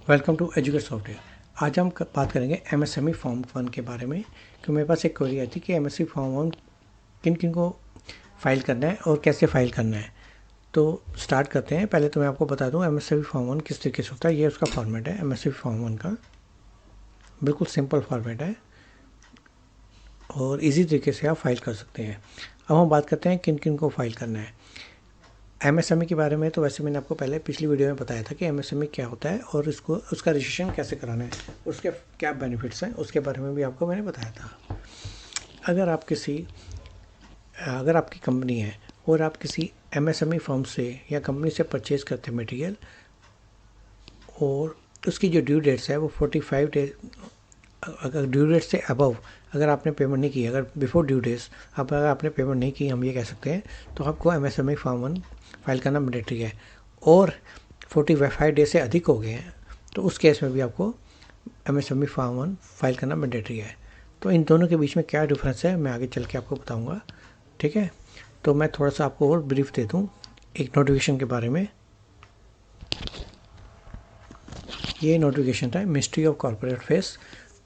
Welcome to educate software. आज हम बात करेंगे एमएसएमई फॉर्म 1 के बारे में कि मेरे पास एक क्वेरी आई थी कि एमएसएमई फॉर्म 1 किन किन को फाइल करना है और कैसे फाइल करना है। तो स्टार्ट करते हैं। पहले तो मैं आपको बता दूं एमएसएमई फॉर्म 1 किस तरीके से होता है। ये उसका फॉर्मेट है एमएसएमई फॉर्म 1 का, बिल्कुल सिंपल फॉर्मेट है और इजी तरीके से आप फाइल कर सकते हैं। अब हम बात करते हैं किन किन को फाइल करना है एमएसएमई के बारे में। तो वैसे मैंने आपको पहले पिछली वीडियो में बताया था कि एमएसएमई क्या होता है और इसको उसका रजिस्ट्रेशन कैसे कराना है, उसके क्या बेनिफिट्स हैं, उसके बारे में भी आपको मैंने बताया था। अगर आपकी कंपनी है और आप किसी एमएसएमई फर्म से या कंपनी से परचेज़ करते हैं मटेरियल और उसकी जो ड्यू डेट्स है वो 45 डेज, अगर ड्यू डेट से अबव अगर आपने पेमेंट नहीं की, अगर बिफोर ड्यू डेज अगर आपने पेमेंट नहीं की, हम ये कह सकते हैं, तो आपको एमएसएमई फॉर्म 1 फाइल करना मैंडेटरी है। और 45 डेज से अधिक हो गए हैं तो उस केस में भी आपको एमएसएमई फॉर्म 1 फाइल करना मैंडेटरी है। तो इन दोनों के बीच में क्या डिफरेंस है मैं आगे चल के आपको बताऊंगा, ठीक है। तो मैं थोड़ा सा आपको और ब्रीफ दे दूं एक नोटिफिकेशन के बारे में। ये नोटिफिकेशन था ministry of corporate affairs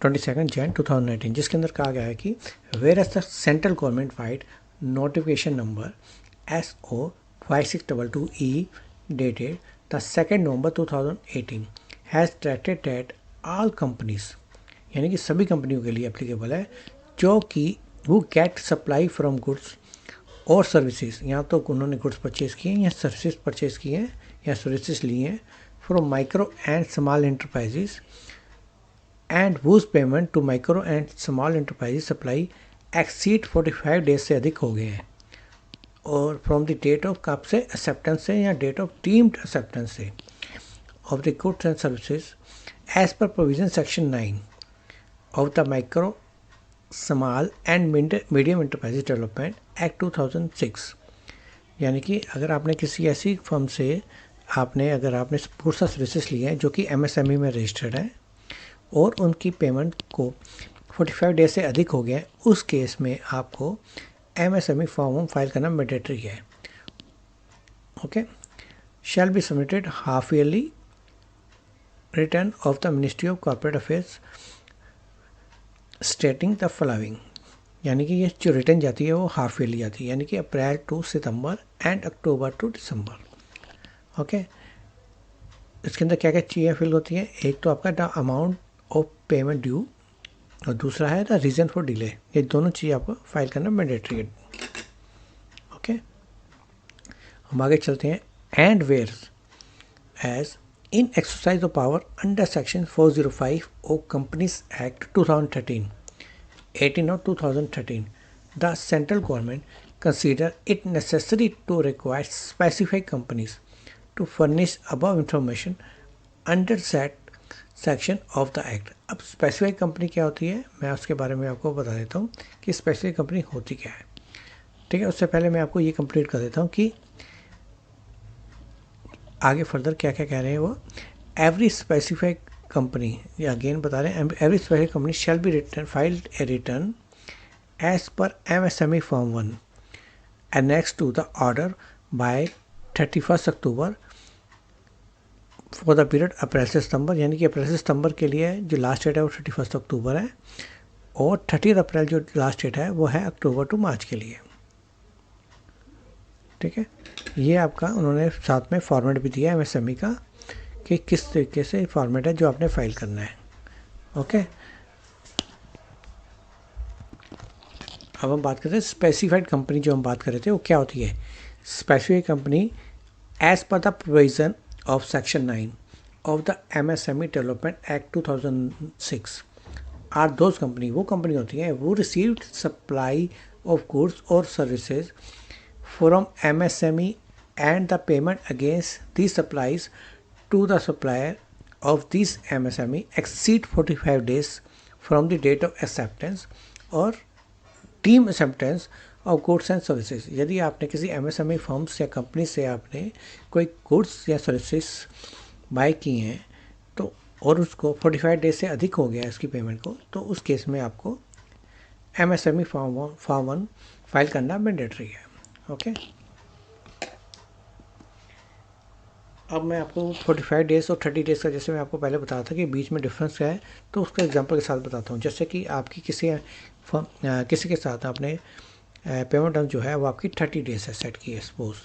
22 Jan 2019, जिसके अंदर कहा गया है कि whereas the central government vide notification number SO5622E dated the 2nd November 2018 has directed that all companies, यानी कि सभी कंपनियों के लिए एप्लीकेबल है जो कि वो गेट सप्लाई फ्रॉम गुड्स और सर्विसेज, यहाँ तो उन्होंने गुड्स परचेज़ किए हैं या सर्विसेज परचेज़ किए हैं या सर्विसेज लिए हैं from micro and small enterprises and whose payment to micro and small enterprises supply exceed 45 days से अधिक हो गए हैं और फ्रॉम द डेट ऑफ कब से एक्सेप्टेंस से या डेट ऑफ डीम्ड एक्सेप्टेंस से of the goods and services as per provision section 9 of the micro small and medium enterprises development act 2006। यानी कि अगर आपने किसी ऐसी फर्म से अगर आपने गुड्स और सर्विसेज लिए हैं जो कि एमएसएमई में रजिस्टर्ड है और उनकी पेमेंट को 45 डेज से अधिक हो गया है, उस केस में आपको एमएसएमई फॉर्म फाइल करना मैंडेटरी है। Okay, shall be submitted half yearly return of the ministry of corporate affairs stating the following. यानी कि ये जो रिटर्न जाती है वो हाफ ईयरली जाती है, यानी कि April to September and October to December. Okay, इसके अंदर क्या क्या चीज़ें फिल होती हैं, एक तो आपका the amount of payment due और दूसरा है द रीज़न फॉर डिले। ये दोनों चीज़ आपको फाइल करना मैंडेटरी है। ओके, हम आगे चलते हैं। And whereas in exercise of power under section 405 of companies act 2013 18 of 2013, the central government consider it necessary to require specific companies to furnish above information under that section of the act। अब specific company क्या होती है मैं उसके बारे में आपको बता देता हूँ कि स्पेसिफिक कंपनी होती क्या है, ठीक है। उससे पहले मैं आपको ये कंप्लीट कर देता हूँ कि आगे फर्दर क्या क्या कह रहे हैं वो। एवरी स्पेसिफिक कंपनी, ये अगेन बता रहे हैं, every specific company shall be return filed A return as per MSME Form 1 annexed to the order by 31st October for the period अप्रैल से सितंबर, यानी कि अप्रैल से सितंबर के लिए जो लास्ट डेट है वो 31 अक्टूबर है और 30 अप्रैल जो लास्ट डेट है वो है अक्टूबर टू मार्च के लिए, ठीक है। ये आपका उन्होंने साथ में फॉर्मेट भी दिया है एमएसएमई का कि किस तरीके से फॉर्मेट है जो आपने फाइल करना है। ओके, अब हम बात करते हैं स्पेसिफाइड कंपनी। जो हम बात कर रहे थे वो क्या होती है। Specific company as per the provision of section 9 of the MSME development act 2006 are those company, वो कंपनी होती है वो रिसीव्ड सप्लाई ऑफ गुड्स और services from MSME and the payment against the supplies to the supplier of this MSME exceed 45 days from the date of acceptance और deemed acceptance of goods and services. यदि आपने किसी MSME firms या company से आपने कोई goods या services by की हैं तो और उसको 45 डेज से अधिक हो गया है उसकी पेमेंट को, तो उस केस में आपको एमएसएमई फॉर्म 1 फाइल करना मैंडेटरी है। ओके, अब मैं आपको 45 डेज़ और 30 डेज़ का, जैसे मैं आपको पहले बताया था कि बीच में डिफरेंस क्या है, तो उसका एग्जांपल के साथ बताता हूँ। जैसे कि आपकी किसी के साथ आपने पेमेंट टर्म जो है वो आपकी 30 डेज़ है सेट की है सपोज,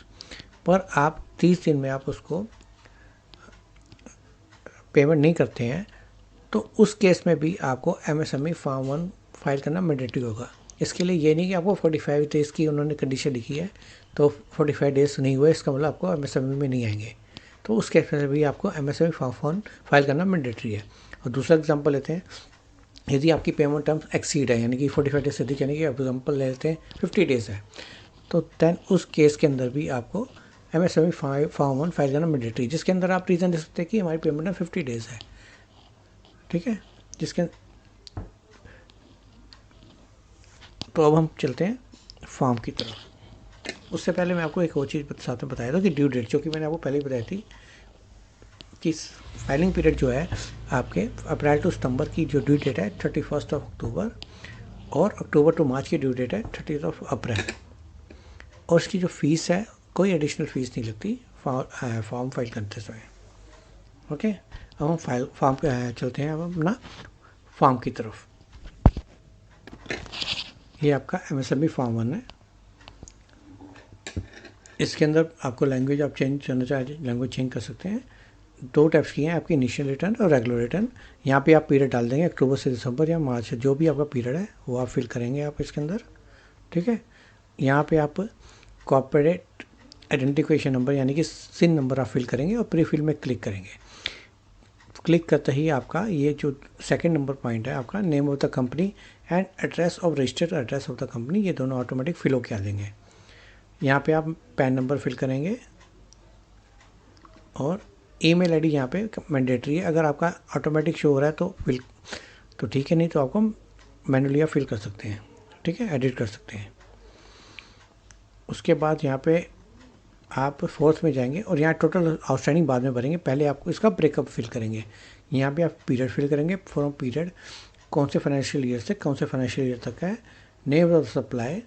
पर आप 30 दिन में आप उसको पेमेंट नहीं करते हैं, तो उस केस में भी आपको एमएसएमई फॉर्म 1 फाइल करना मैंडेटरी होगा। इसके लिए ये नहीं कि आपको 45 डेज़ की उन्होंने कंडीशन लिखी है तो 45 डेज़ नहीं हुए इसका मतलब आपको एमएसएमई में नहीं आएंगे, तो उस केस में भी आपको एमएसएमई फॉर्म फाइल करना मैंडेटरी है। और दूसरा एग्जांपल लेते हैं, यदि आपकी पेमेंट टर्म्स एक्सीड है, यानी कि 45 डेज से अधिक, यानी कि एग्जांपल ले लेते हैं 50 डेज़ है, तो दैन उस केस के अंदर भी आपको एमएसएमई फॉर्म 1 फाइल करना मैंडेटरी, जिसके अंदर आप रीज़न दे सकते हैं कि हमारी पेमेंट टर्म 50 डेज़ है, ठीक है। जिसके तो अब हम चलते हैं फॉर्म की तरफ। उससे पहले मैं आपको एक और चीज़ साथ में बताया था कि ड्यू डेट, जो कि मैंने आपको पहले ही बताई थी कि फाइलिंग पीरियड जो है आपके अप्रैल टू सितंबर की जो ड्यू डेट है 31 अक्टूबर, और अक्टूबर टू मार्च की ड्यू डेट है 30 अप्रैल। और इसकी जो फीस है, कोई एडिशनल फीस नहीं लगती फॉर्म फाइल करते समय। ओके, अब हम फॉर्म चलते हैं अब अपना फॉर्म की तरफ। ये आपका एमएसएमई फॉर्म 1 है। इसके अंदर आपको लैंग्वेज आप चेंज करना चाहे लैंग्वेज चेंज कर सकते हैं। 2 टाइप्स की हैं आपकी, इनिशियल रिटर्न और रेगुलर रिटर्न। यहाँ पे आप पीरियड डाल देंगे अक्टूबर से दिसंबर या मार्च से, जो भी आपका पीरियड है वो आप फिल करेंगे आप इसके अंदर, ठीक है। यहाँ पे आप कॉर्पोरेट आइडेंटिफिकेशन नंबर यानी कि सिन नंबर आप फिल करेंगे और प्री फिल में क्लिक करेंगे। क्लिक करते ही आपका ये जो सेकंड नंबर पॉइंट है आपका name of the company and address of registered address of the company, ये दोनों ऑटोमेटिक फिल होके आ जाएंगे। यहाँ पे आप पैन नंबर फिल करेंगे और ईमेल आईडी यहाँ पे मैंडेटरी है। अगर आपका ऑटोमेटिक शो हो रहा है तो फिल तो ठीक है, नहीं तो आपको मैनुअली आप फिल कर सकते हैं, ठीक है, एडिट कर सकते हैं। उसके बाद यहाँ पे आप फोर्थ में जाएंगे और यहाँ टोटल आउटस्टैंडिंग बाद में भरेंगे, पहले आपको इसका ब्रेकअप फिल करेंगे। यहाँ पे आप पीरियड फिल करेंगे, फ्रॉम पीरियड कौन से फाइनेंशियल ईयर से कौन से फाइनेंशियल ईयर तक है, name of supply,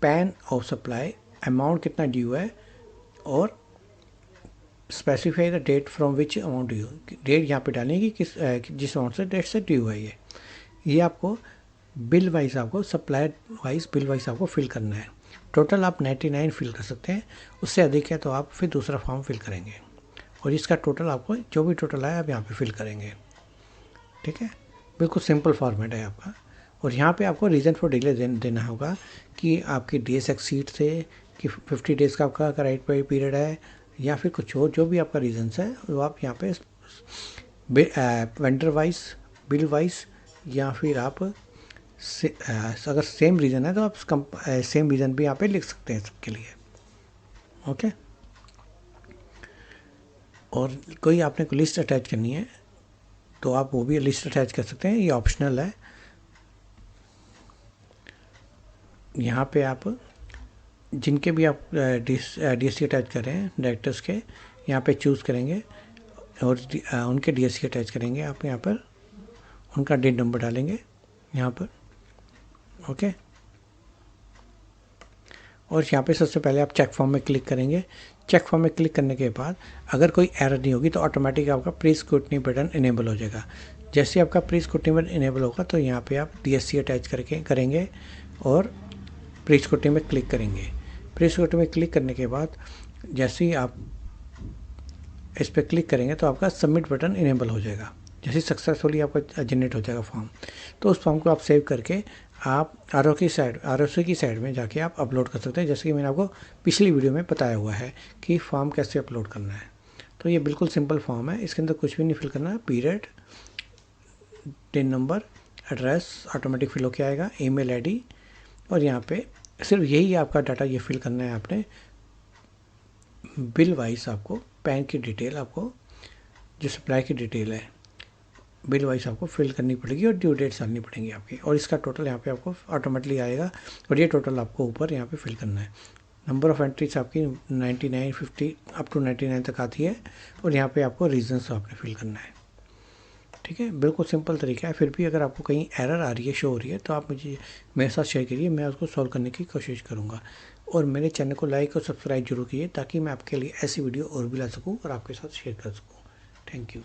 PAN of supply, amount कितना ड्यू है, और specify the date from which amount due, date यहाँ पे डालेंगे जिस अमाउंट से डेट से ड्यू है। ये आपको बिल वाइज आपको सप्लाई वाइज बिल वाइज आपको फिल करना है। टोटल आप 99 फिल कर सकते हैं, उससे अधिक है तो आप फिर दूसरा फॉर्म फिल करेंगे और इसका टोटल आपको जो भी टोटल आया आप यहाँ पे फिल करेंगे, ठीक है। बिल्कुल सिंपल फॉर्मेट है आपका। और यहाँ पे आपको रीज़न फॉर डिले देना होगा कि आपकी डेज एक्सीड थे, कि 50 डेज़ का आपका राइट पीरियड है, या फिर कुछ और जो भी आपका रीज़न्स है वो आप यहाँ पे वेंडर वाइज, बिल वाइज, या फिर आप अगर सेम रीज़न है तो आप सेम रीज़न भी यहाँ पे लिख सकते हैं सबके लिए, ओके। और कोई आपने को लिस्ट अटैच करनी है तो आप वो भी लिस्ट अटैच कर सकते हैं, ये ऑप्शनल है। यहाँ पे आप जिनके भी आप डीएससी अटैच कर रहे हैं डायरेक्टर्स के, यहाँ पे चूज़ करेंगे और उनके डीएससी अटैच करेंगे। आप यहाँ पर उनका डेट नंबर डालेंगे यहाँ पर, ओके। और यहाँ पे सबसे पहले आप चेक फॉर्म में क्लिक करेंगे। चेक फॉर्म में क्लिक करने के बाद अगर कोई एरर नहीं होगी तो ऑटोमेटिक आपका प्री स्क्रूटनी बटन इनेबल हो जाएगा। जैसे आपका प्री स्क्रूटनी बटन इनेबल होगा तो यहाँ पे आप डीएससी अटैच करेंगे और प्री स्क्रूटनी में क्लिक करेंगे। प्री स्क्रूटनी में क्लिक करने के बाद जैसे ही आप इस पर क्लिक करेंगे तो आपका सबमिट बटन इनेबल हो जाएगा। जैसे सक्सेसफुली आपका जनरेट हो जाएगा फॉर्म, तो उस फॉर्म को आप सेव करके आप आर की साइड में जाके आप अपलोड कर सकते हैं, जैसे कि मैंने आपको पिछली वीडियो में बताया हुआ है कि फॉर्म कैसे अपलोड करना है। तो ये बिल्कुल सिंपल फॉर्म है, इसके अंदर कुछ भी नहीं फिल करना है। Period, TIN number, address automatic fill होके आएगा, ईमेल आईडी, और यहाँ पे सिर्फ यही आपका डाटा ये फिल करना है आपने। बिल वाइज आपको पैन की डिटेल, आपको जो सप्लाई की डिटेल है बिल वाइज आपको फिल करनी पड़ेगी और ड्यू डेट्स डालनी पड़ेंगी आपकी, और इसका टोटल यहाँ पे आपको ऑटोमेटिकली आएगा और ये टोटल आपको ऊपर यहाँ पे फिल करना है। नंबर ऑफ़ एंट्रीज आपकी 99, 50 अप टू 99 तक आती है, और यहाँ पे आपको रीजन्स आपने फिल करना है, ठीक है, बिल्कुल सिंपल तरीका है। फिर भी अगर आपको कहीं एरर आ रही है, शो हो रही है, तो आप मुझे मेरे साथ शेयर करिए, मैं उसको सॉल्व करने की कोशिश करूँगा। और मेरे चैनल को लाइक और सब्सक्राइब जरूर कीजिए ताकि मैं आपके लिए ऐसी वीडियो और भी ला सकूँ और आपके साथ शेयर कर सकूँ। Thank you.